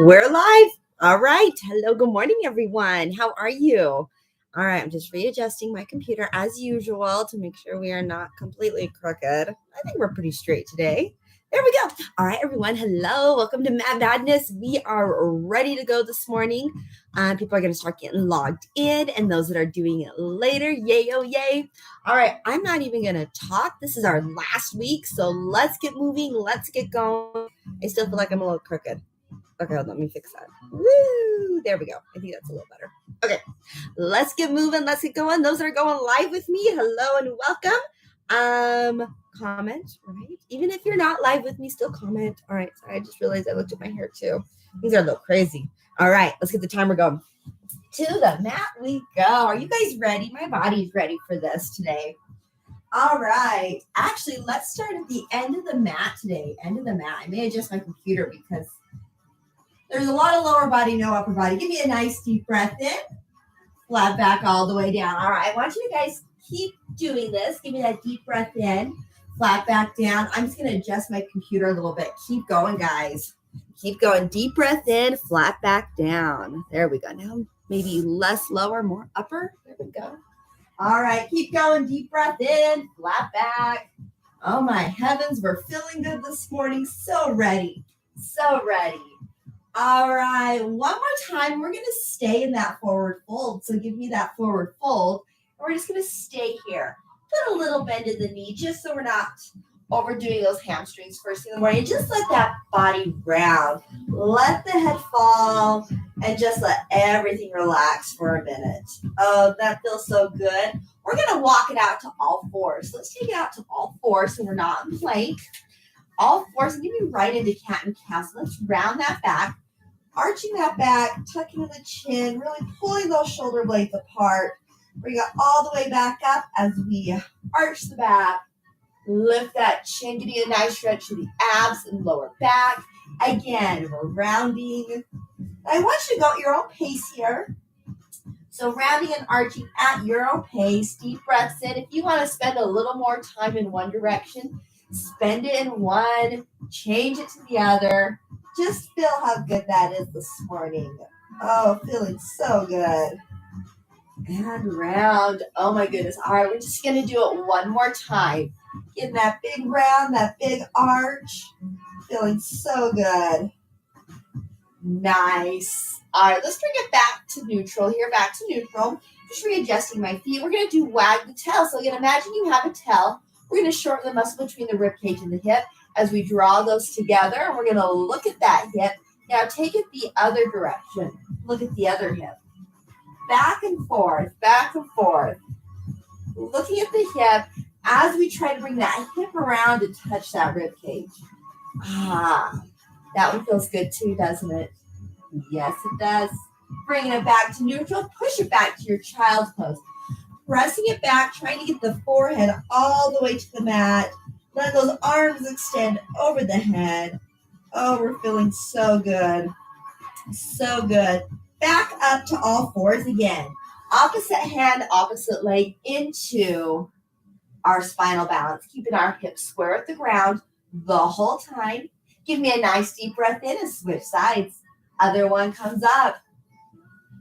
We're live. All right. Hello. Good morning, everyone. How are you? All right. I'm just readjusting my computer as usual to make sure we are not completely crooked. I think we're pretty straight today. There we go. All right, everyone. Hello. Welcome to Mad Madness. We are ready to go this morning. People are going to start getting logged in, and those that are doing it later, yay, oh, yay. All right. I'm not even going to talk. This is our last week. So let's get moving. Let's get going. I still feel like I'm a little crooked. Okay, let me fix that. Woo! There we go. I think that's a little better. Okay, let's get moving. Let's get going. Those that are going live with me, hello and welcome. Comment, right? Even if you're not live with me, still comment. All right, sorry, I just realized I looked at my hair too. Things are a little crazy. All right, let's get the timer going. To the mat we go. Are you guys ready? My body's ready for this today. All right. Actually, let's start at the end of the mat today. End of the mat. I may adjust my computer because there's a lot of lower body, no upper body. Give me a nice deep breath in. Flat back all the way down. All right. I want you guys keep doing this. Give me that deep breath in. Flat back down. I'm just going to adjust my computer a little bit. Keep going, guys. Keep going. Deep breath in. Flat back down. There we go. Now maybe less lower, more upper. There we go. All right. Keep going. Deep breath in. Flat back. Oh, my heavens. We're feeling good this morning. So ready. So ready. All right, one more time. We're going to stay in that forward fold. So give me that forward fold. And we're just going to stay here. Put a little bend in the knee just so we're not overdoing those hamstrings first thing in the morning. Just let that body round. Let the head fall and just let everything relax for a minute. Oh, that feels so good. We're going to walk it out to all fours. Let's take it out to all fours so we're not in plank. All fours, and give me right into cat and cow. So let's round that back. Arching that back, tucking in the chin, really pulling those shoulder blades apart. Bring it all the way back up as we arch the back. Lift that chin, getting a nice stretch to the abs and lower back. Again, we're rounding. I want you to go at your own pace here. So rounding and arching at your own pace. Deep breaths in. If you want to spend a little more time in one direction, spend it in one, change it to the other. Just feel how good that is this morning. Oh, feeling so good. And round. Oh my goodness. All right, we're just going to do it one more time. Getting that big round, that big arch. Feeling so good. Nice. All right, let's bring it back to neutral here. Back to neutral. Just readjusting my feet. We're going to do wag the tail. So again, imagine you have a tail. We're going to shorten the muscle between the rib cage and the hip as we draw those together. We're going to look at that hip. Now take it the other direction. Look at the other hip. Back and forth, back and forth. Looking at the hip as we try to bring that hip around and touch that rib cage. Ah, that one feels good too, doesn't it? Yes, it does. Bringing it back to neutral. Push it back to your child's pose. Pressing it back, trying to get the forehead all the way to the mat. Let those arms extend over the head. Oh, we're feeling so good. So good. Back up to all fours again. Opposite hand, opposite leg into our spinal balance. Keeping our hips square at the ground the whole time. Give me a nice deep breath in and switch sides. Other one comes up.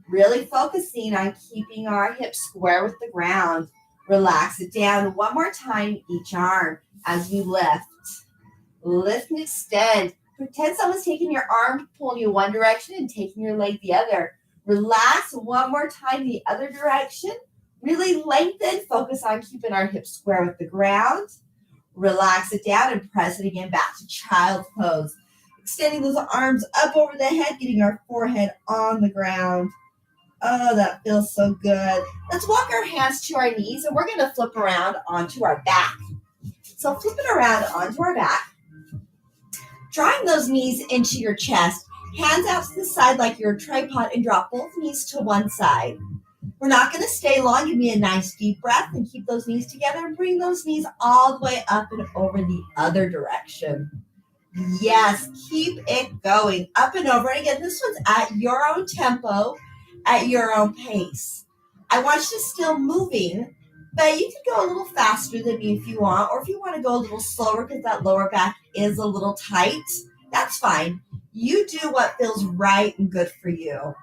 Really focusing on keeping our hips square with the ground. Relax it down one more time, each arm, as we lift. Lift and extend. Pretend someone's taking your arm, pulling you one direction and taking your leg the other. Relax one more time the other direction. Really lengthen. Focus on keeping our hips square with the ground. Relax it down and press it again back to child's pose. Extending those arms up over the head, getting our forehead on the ground. Oh, that feels so good. Let's walk our hands to our knees, and we're going to flip around onto our back. So flip it around onto our back. Drawing those knees into your chest. Hands out to the side like you're a tripod and drop both knees to one side. We're not going to stay long. Give me a nice deep breath and keep those knees together and bring those knees all the way up and over the other direction. Yes, keep it going up and over. And again, this one's at your own tempo, at your own pace. I want you to still moving, but you can go a little faster than me if you want, or if you want to go a little slower because that lower back is a little tight, that's fine. You do what feels right and good for you.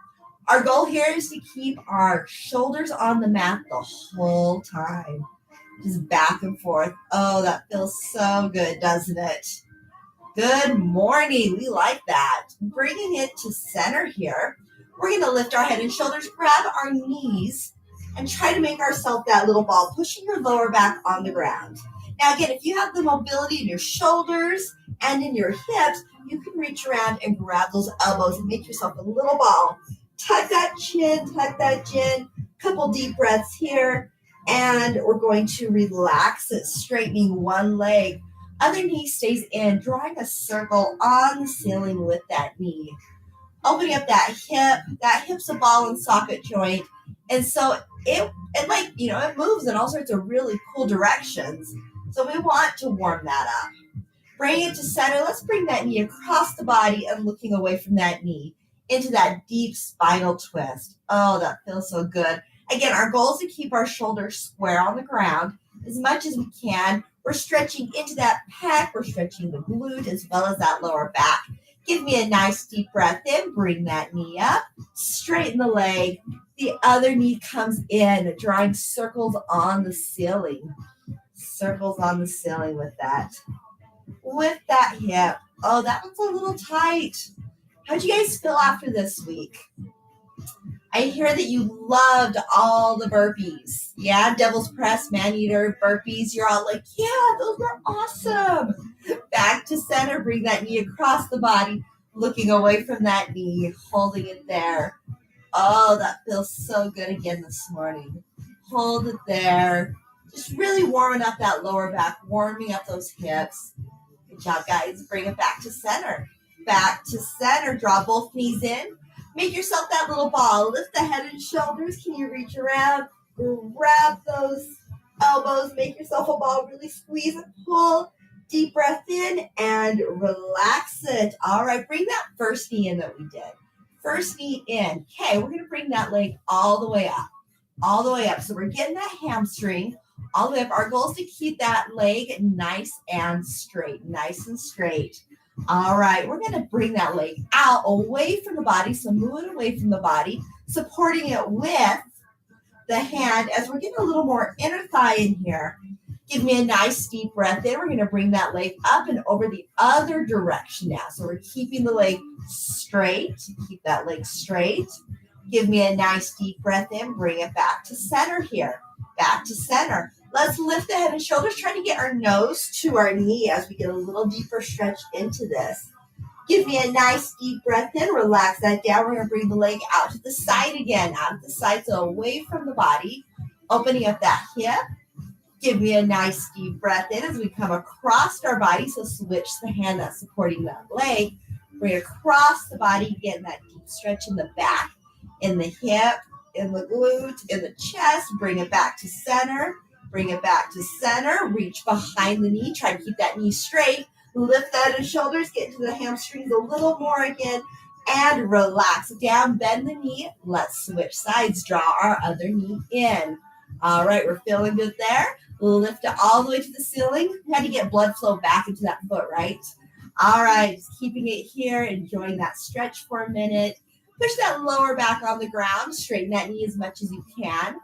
Our goal here is to keep our shoulders on the mat the whole time. Just back and forth. Oh, that feels so good, doesn't it? Good morning. We like that. Bringing it to center here. We're going to lift our head and shoulders, grab our knees, and try to make ourselves that little ball, pushing your lower back on the ground. Now, again, if you have the mobility in your shoulders and in your hips, you can reach around and grab those elbows and make yourself a little ball. Tuck that chin, couple deep breaths here, and we're going to relax it, straightening one leg. Other knee stays in, drawing a circle on the ceiling with that knee. Opening up that hip's a ball and socket joint. And so it moves in all sorts of really cool directions. So we want to warm that up. Bring it to center. Let's bring that knee across the body and looking away from that knee into that deep spinal twist. Oh, that feels so good. Again, our goal is to keep our shoulders square on the ground as much as we can. We're stretching into that pec. We're stretching the glute as well as that lower back. Give me a nice deep breath in. Bring that knee up. Straighten the leg. The other knee comes in, drawing circles on the ceiling. Circles on the ceiling with that. With that hip. Oh, that one's a little tight. How'd you guys feel after this week? I hear that you loved all the burpees. Yeah, devil's press, man eater, burpees. You're all like, yeah, those were awesome. Back to center. Bring that knee across the body, looking away from that knee, holding it there. Oh, that feels so good again this morning. Hold it there. Just really warming up that lower back, warming up those hips. Good job, guys. Bring it back to center. Back to center. Draw both knees in. Make yourself that little ball. Lift the head and shoulders. Can you reach around? Grab those elbows. Make yourself a ball. Really squeeze and pull. Deep breath in and relax it. All right. Bring that first knee in that we did. First knee in. Okay. We're going to bring that leg all the way up. All the way up. So we're getting that hamstring all the way up. Our goal is to keep that leg nice and straight. Nice and straight. All right, we're going to bring that leg out away from the body. So move it away from the body, supporting it with the hand as we're getting a little more inner thigh in here. Give me a nice deep breath in. We're going to bring that leg up and over the other direction now. So we're keeping the leg straight. Keep that leg straight. Give me a nice deep breath in. Bring it back to center here. Back to center. Let's lift the head and shoulders, trying to get our nose to our knee as we get a little deeper stretch into this. Give me a nice deep breath in. Relax that down. We're going to bring the leg out to the side again. Out to the side, so away from the body. Opening up that hip. Give me a nice deep breath in as we come across our body. So switch the hand that's supporting that leg. Bring across the body. Get that deep stretch in the back, in the hip, in the glute, in the chest. Bring it back to center. Bring it back to center. Reach behind the knee. Try to keep that knee straight. Lift the head and shoulders. Get into the hamstrings a little more again. And relax down. Bend the knee. Let's switch sides. Draw our other knee in. All right. We're feeling good there. Lift it all the way to the ceiling. You had to get blood flow back into that foot, right? All right. Just keeping it here. Enjoying that stretch for a minute. Push that lower back on the ground. Straighten that knee as much as you can.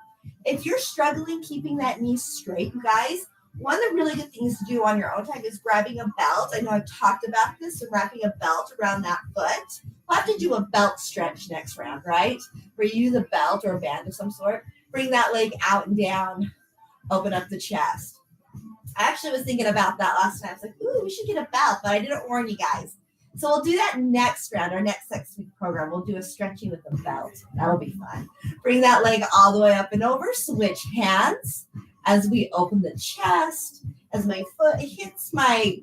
If you're struggling keeping that knee straight, you guys, one of the really good things to do on your own time is grabbing a belt. I know I've talked about this and wrapping a belt around that foot. We'll have to do a belt stretch next round, right? Where you use a belt or a band of some sort. Bring that leg out and down. Open up the chest. I actually was thinking about that last night. I was like, ooh, we should get a belt, but I didn't warn you guys. So we'll do that next round, our next 6-week program. We'll do a stretching with the belt. That'll be fun. Bring that leg all the way up and over. Switch hands as we open the chest. As my foot hits my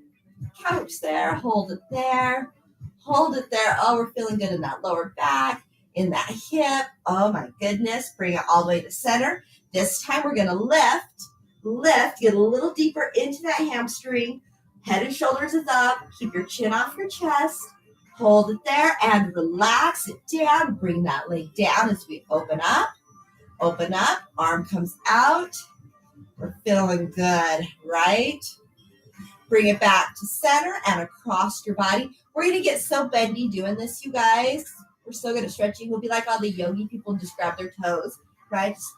couch there, hold it there. Hold it there. Oh, we're feeling good in that lower back, in that hip. Oh my goodness. Bring it all the way to center. This time we're going to lift, get a little deeper into that hamstring. Head and shoulders is up. Keep your chin off your chest. Hold it there and relax it down. Bring that leg down as we open up. Open up. Arm comes out. We're feeling good, right? Bring it back to center and across your body. We're going to get so bendy doing this, you guys. We're so good at stretching. We'll be like all the yogi people and just grab their toes, right? Just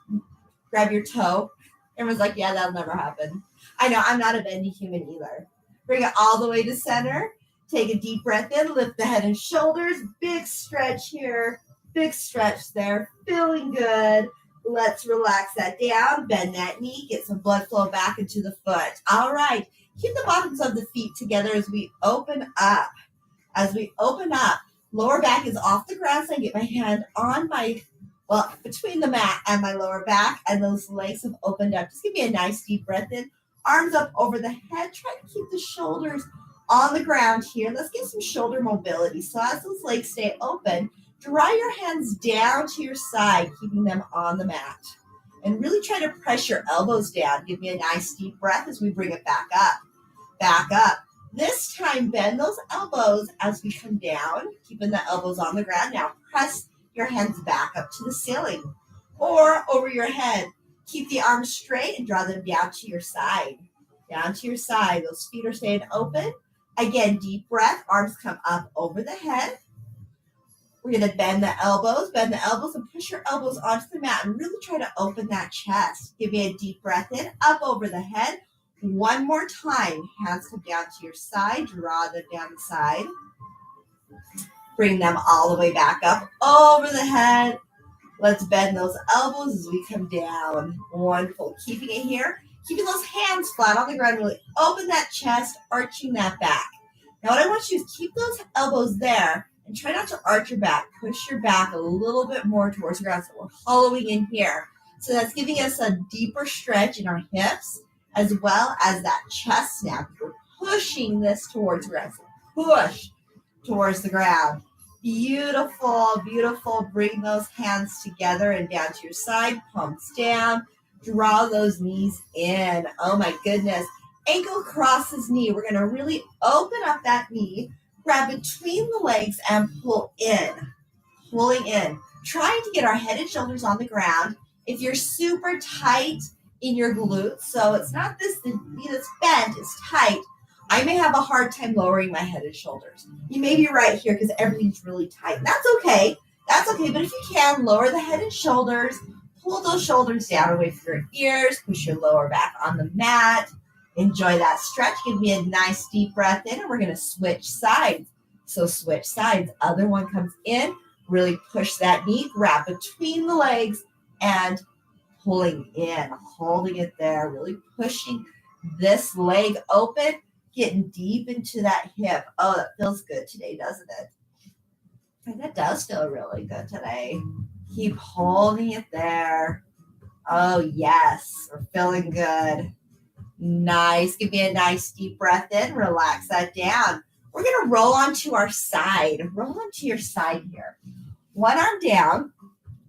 grab your toe. Everyone's like, yeah, that'll never happen. I know, I'm not a bendy human either. Bring it all the way to center. Take a deep breath in. Lift the head and shoulders. Big stretch here. Big stretch there. Feeling good. Let's relax that down. Bend that knee. Get some blood flow back into the foot. All right. Keep the bottoms of the feet together as we open up. As we open up, lower back is off the ground, so I get my hand on between the mat and my lower back, and those legs have opened up. Just give me a nice deep breath in. Arms up over the head. Try to keep the shoulders on the ground here. Let's get some shoulder mobility. So as those legs stay open, draw your hands down to your side, keeping them on the mat. And really try to press your elbows down. Give me a nice deep breath as we bring it back up. Back up. This time, bend those elbows as we come down, keeping the elbows on the ground. Now, press your hands back up to the ceiling or over your head. Keep the arms straight and draw them down to your side. Down to your side. Those feet are staying open. Again, deep breath. Arms come up over the head. We're going to bend the elbows, and push your elbows onto the mat and really try to open that chest. Give me a deep breath in, up over the head. One more time. Hands come down to your side. Draw them down the side. Bring them all the way back up over the head. Let's bend those elbows as we come down. Wonderful. Keeping it here. Keeping those hands flat on the ground. Really open that chest, arching that back. Now what I want you to do is keep those elbows there and try not to arch your back. Push your back a little bit more towards the ground. So we're hollowing in here. So that's giving us a deeper stretch in our hips, as well as that chest snap. We're pushing this towards the ground. So push towards the ground. Beautiful, beautiful. Bring those hands together and down to your side. Palms down. Draw those knees in. Oh my goodness. Ankle crosses knee. We're going to really open up that knee. Grab between the legs and pull in. Pulling in. Trying to get our head and shoulders on the ground. If you're super tight in your glutes, so it's not this knee that's bent, it's tight, I may have a hard time lowering my head and shoulders. You may be right here because everything's really tight. That's okay. That's okay. But if you can, lower the head and shoulders, pull those shoulders down away from your ears, push your lower back on the mat. Enjoy that stretch. Give me a nice deep breath in, and we're going to switch sides. So switch sides. Other one comes in. Really push that knee, grab between the legs, and pulling in, holding it there, really pushing this leg open, getting deep into that hip. Oh, that feels good today, doesn't it? And that does feel really good today. Keep holding it there. Oh, yes, we're feeling good. Nice. Give me a nice deep breath in. Relax that down. We're going to roll onto our side. Roll onto your side here. One arm down.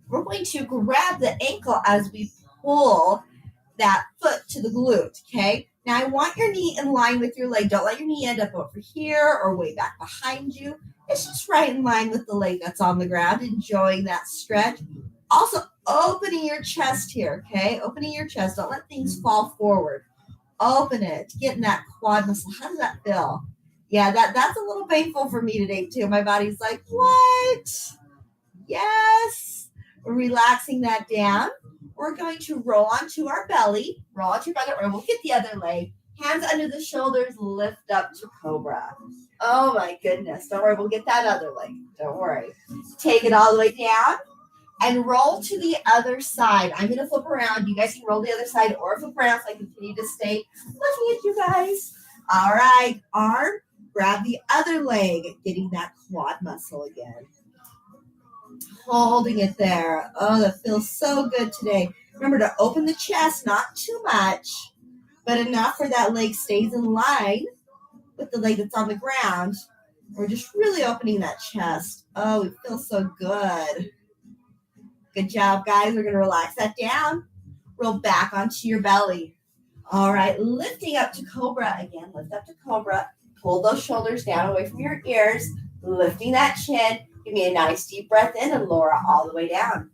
We're going to grab the ankle as we pull that foot to the glute, okay? Now, I want your knee in line with your leg. Don't let your knee end up over here or way back behind you. It's just right in line with the leg that's on the ground, enjoying that stretch. Also, opening your chest here, okay? Opening your chest. Don't let things fall forward. Open it. Getting that quad muscle. How does that feel? Yeah, that's a little painful for me today, too. My body's like, what? Yes. Relaxing that down. We're going to roll onto our belly. Roll onto your belly. We'll get the other leg. Hands under the shoulders. Lift up to Cobra. Oh, my goodness. Don't worry. We'll get that other leg. Don't worry. Take it all the way down. And roll to the other side. I'm going to flip around. You guys can roll the other side or flip around so I continue to stay looking at you guys. All right. Arm. Grab the other leg. Getting that quad muscle again. Holding it there. Oh, that feels so good today. Remember to open the chest, not too much, but enough where that leg stays in line with the leg that's on the ground. We're just really opening that chest. Oh, it feels so good. Good job, guys. We're going to relax that down. Roll back onto your belly. All right, lifting up to Cobra again. Lift up to Cobra. Pull those shoulders down away from your ears. Lifting that chin. Give me a nice deep breath in and lower it all the way down.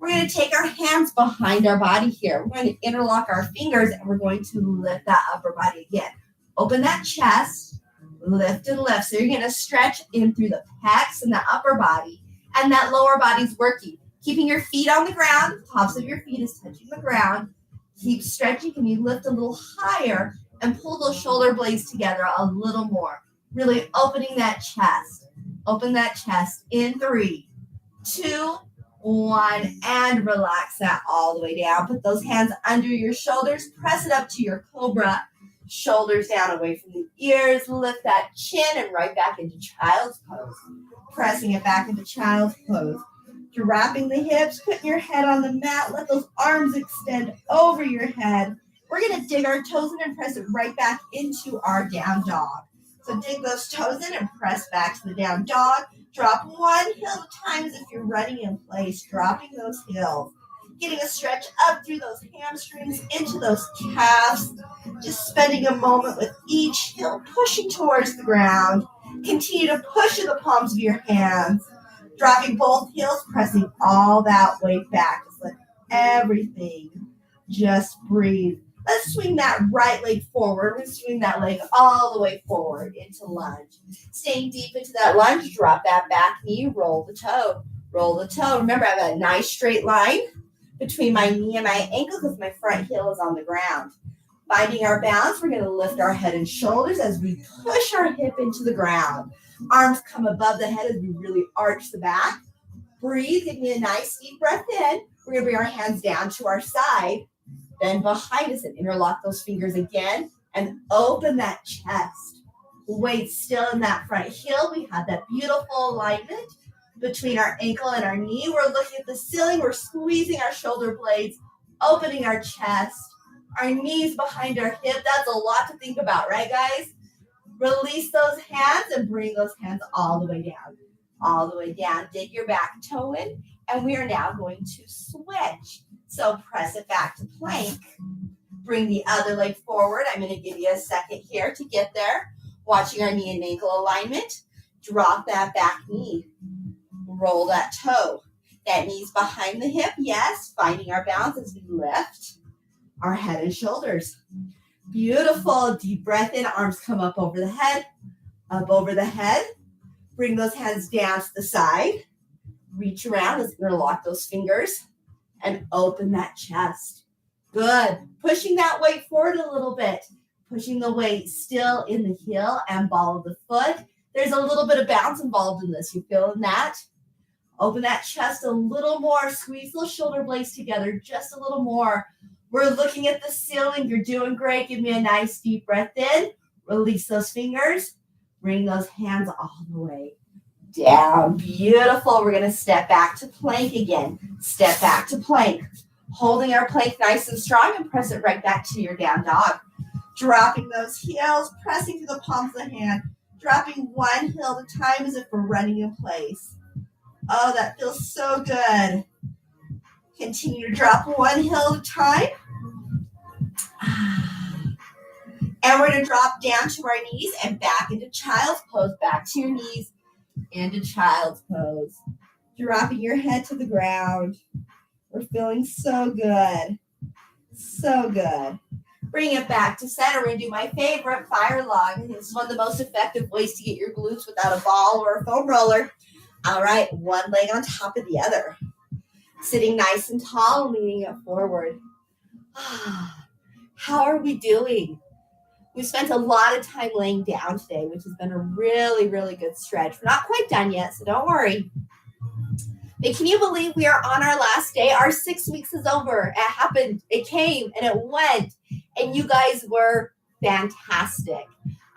We're going to take our hands behind our body here. We're going to interlock our fingers and we're going to lift that upper body again. Open that chest. lift and lift. So you're going to stretch in through the pecs and the upper body, and that lower body's working. Keeping your feet on the ground, tops of your feet is touching the ground. Keep stretching. Can you lift a little higher and pull those shoulder blades together a little more? Really opening that chest. Open that chest in 3, 2, 1, and relax that all the way down. Put those hands under your shoulders. Press it up to your Cobra. Shoulders down away from the ears. Lift that chin and right back into child's pose. Pressing it back into child's pose. Dropping the hips, putting your head on the mat. Let those arms extend over your head. We're going to dig our toes in and press it right back into our down dog. So dig those toes in and press back to the down dog. Drop one heel at a time as if you're running in place, dropping those heels. Getting a stretch up through those hamstrings, into those calves. Just spending a moment with each heel pushing towards the ground. Continue to push in the palms of your hands. Dropping both heels, pressing all that weight back. Just let everything just breathe. Let's swing that right leg forward. Let's swing that leg all the way forward into lunge. Staying deep into that lunge, drop that back knee, roll the toe. Roll the toe. Remember, I have a nice straight line between my knee and my ankle because my front heel is on the ground. Finding our balance, we're going to lift our head and shoulders as we push our hip into the ground. Arms come above the head as we really arch the back. Breathe. Give me a nice deep breath in. We're going to bring our hands down to our side. Then behind us and interlock those fingers again and open that chest. Weight still in that front heel. We have that beautiful alignment between our ankle and our knee. We're looking at the ceiling. We're squeezing our shoulder blades, opening our chest, our knees behind our hip. That's a lot to think about, right, guys? Release those hands and bring those hands all the way down. All the way down. Dig your back toe in. And we are now going to switch. So press it back to plank. Bring the other leg forward. I'm going to give you a second here to get there. Watching our knee and ankle alignment. Drop that back knee. Roll that toe. That knee's behind the hip. Yes. Finding our balance as we lift our head and shoulders. Beautiful. Deep breath in. Arms come up over the head. Up over the head. Bring those hands down to the side. Reach around. Let's interlock those fingers. And open that chest. Good. Pushing that weight forward a little bit. Pushing the weight still in the heel and ball of the foot. There's a little bit of bounce involved in this. You feeling that? Open that chest a little more. Squeeze those shoulder blades together just a little more. We're looking at the ceiling. You're doing great. Give me a nice deep breath in. Release those fingers. Bring those hands all the way down. Beautiful. We're going to step back to plank again. Step back to plank. Holding our plank nice and strong and press it right back to your down dog. Dropping those heels, pressing to the palms of the hand. Dropping one heel at a time as if we're running in place. Oh, that feels so good. Continue to drop one heel at a time. And we're going to drop down to our knees and back into child's pose. Back to your knees. Into child's pose. Dropping your head to the ground. We're feeling so good. So good. Bring it back to center. We're going to do my favorite, fire log. This is one of the most effective ways to get your glutes without a ball or a foam roller. All right, one leg on top of the other. Sitting nice and tall, leaning it forward. How are we doing? We spent a lot of time laying down today, which has been a really, really good stretch. We're not quite done yet, so don't worry. But can you believe we are on our last day? Our 6 weeks is over. It happened. It came and it went. And you guys were fantastic.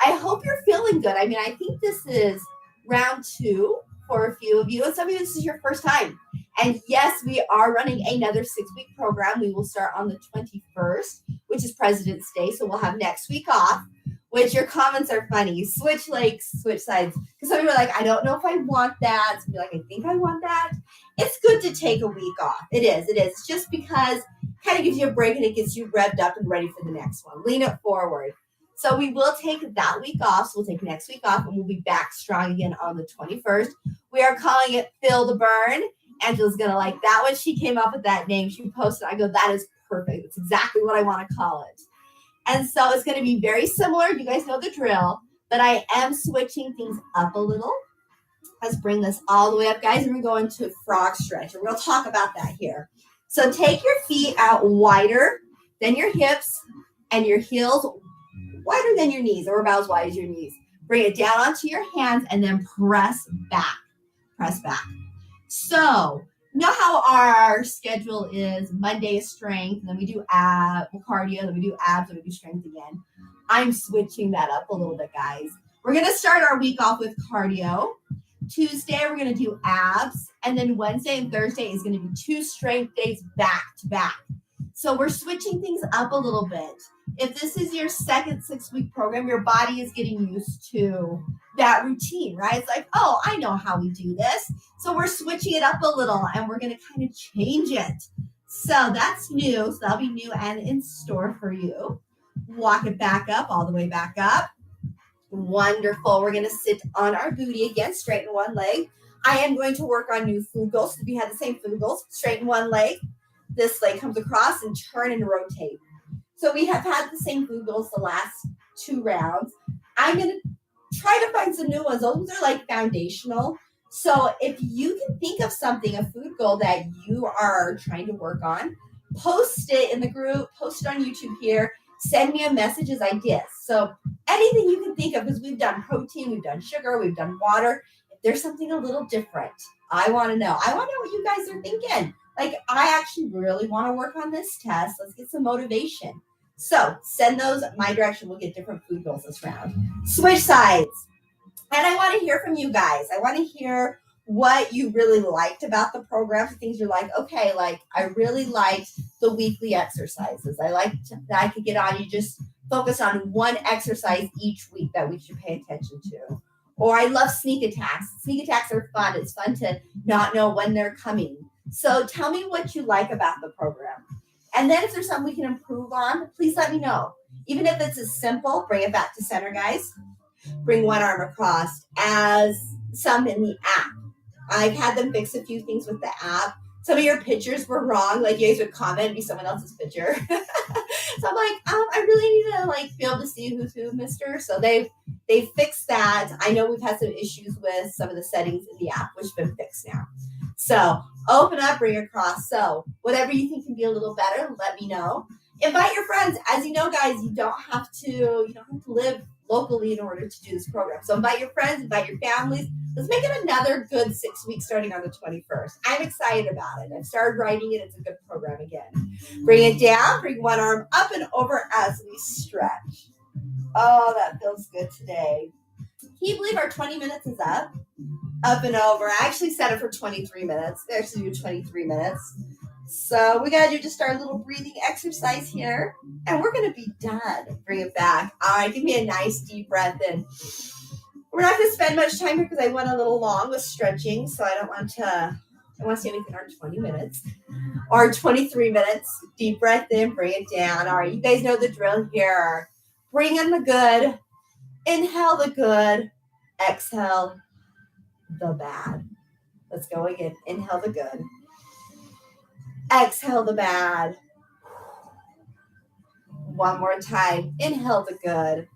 I hope you're feeling good. I mean, I think this is round 2 for a few of you. And some of you, this is your first time. And yes, we are running another 6-week program. We will start on the 21st, which is President's Day. So we'll have next week off, which your comments are funny. Switch legs, switch sides. Because some people are like, I don't know if I want that. Some people are like, I think I want that. It's good to take a week off. It is. It is. Just because it kind of gives you a break and it gets you revved up and ready for the next one. Lean it forward. So we will take that week off. So we'll take next week off and we'll be back strong again on the 21st. We are calling it Feel the Burn. Angela's going to like that one. She came up with that name. She posted. I go, that is perfect. It's exactly what I want to call it. And so it's going to be very similar. You guys know the drill. but I am switching things up a little. Let's bring this all the way up, guys, and we're going to frog stretch, and we'll talk about that here. So take your feet out wider than your hips and your heels wider than your knees, or about as wide as your knees. Bring it down onto your hands and then press back. Press back. So, you know how our schedule is Monday is strength, and then we do cardio, then we do abs, and we do strength again. I'm switching that up a little bit, guys. We're going to start our week off with cardio. Tuesday, we're going to do abs. And then Wednesday and Thursday is going to be 2 strength days back to back. So we're switching things up a little bit. If this is your second 6-week program, your body is getting used to that routine, right? It's like, oh, I know how we do this. So we're switching it up a little, and we're going to kind of change it. So that's new. So that'll be new and in store for you. Walk it back up, all the way back up. Wonderful. We're going to sit on our booty again, straighten one leg. I am going to work on new food goals. If you have the same food goals, straighten one leg. This leg comes across and turn and rotate. So we have had the same food goals the last 2 rounds. I'm going to try to find some new ones. Those are like foundational. So if you can think of something, a food goal that you are trying to work on, post it in the group, post it on YouTube here, send me a message as ideas. So anything you can think of, because we've done protein, we've done sugar, we've done water. If there's something a little different, I want to know. I want to know what you guys are thinking. Like, I actually really want to work on this test. Let's get some motivation. So send those my direction. We'll get different food goals this round. Switch sides. And I want to hear from you guys. I want to hear what you really liked about the program. Things you're like, okay, like I really liked the weekly exercises. I liked that I could get on. You just focus on one exercise each week that we should pay attention to. Or I love sneak attacks. Sneak attacks are fun. It's fun to not know when they're coming. So tell me what you like about the program. And then if there's something we can improve on, please let me know. Even if it's as simple, bring it back to center, guys. Bring one arm across as some in the app. I've had them fix a few things with the app. Some of your pictures were wrong. Like, you guys would comment, be someone else's picture. So I'm like, I really need to like be able to see who's who, mister. So they've fixed that. I know we've had some issues with some of the settings in the app, which have been fixed now. So open up, bring across. So whatever you think can be a little better, let me know. Invite your friends. As you know, guys, you don't have to live locally in order to do this program. So invite your friends, invite your families. Let's make it another good 6 weeks starting on the 21st. I'm excited about it. I've started writing it. It's a good program again. Bring it down. Bring one arm up and over as we stretch. Oh, that feels good today. Can you believe our 20 minutes is up? Up and over. I actually set it for 23 minutes. They actually do 23 minutes. So we got to do just our little breathing exercise here. And we're going to be done. Bring it back. All right, give me a nice deep breath in. We're not going to spend much time here because I went a little long with stretching. So I want to see anything on 20 minutes or 23 minutes. Deep breath in, bring it down. All right, you guys know the drill here. Bring in the good. Inhale the good. Exhale the bad. Let's go again. Inhale the good. Exhale the bad. One more time. Inhale the good.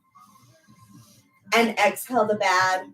And exhale the bad.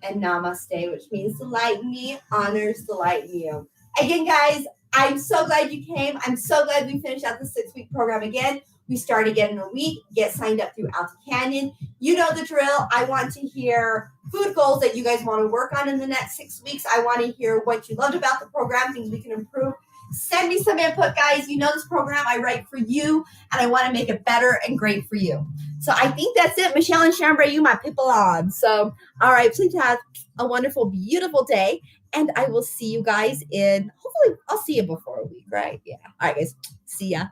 And namaste, which means the light in me honors the light in you. Again, guys, I'm so glad you came. I'm so glad we finished out the 6-week program again. We start again in a week. Get signed up through Alta Canyon. You know the drill. I want to hear food goals that you guys want to work on in the next 6 weeks. I want to hear what you loved about the program, things we can improve. Send me some input, guys. You know this program I write for you, and I want to make it better and great for you. So I think that's it. Michelle and Chambray, you my people on. So, all right, please have a wonderful, beautiful day. And I will see you guys hopefully I'll see you before a week, right? Yeah. All right, guys. See ya.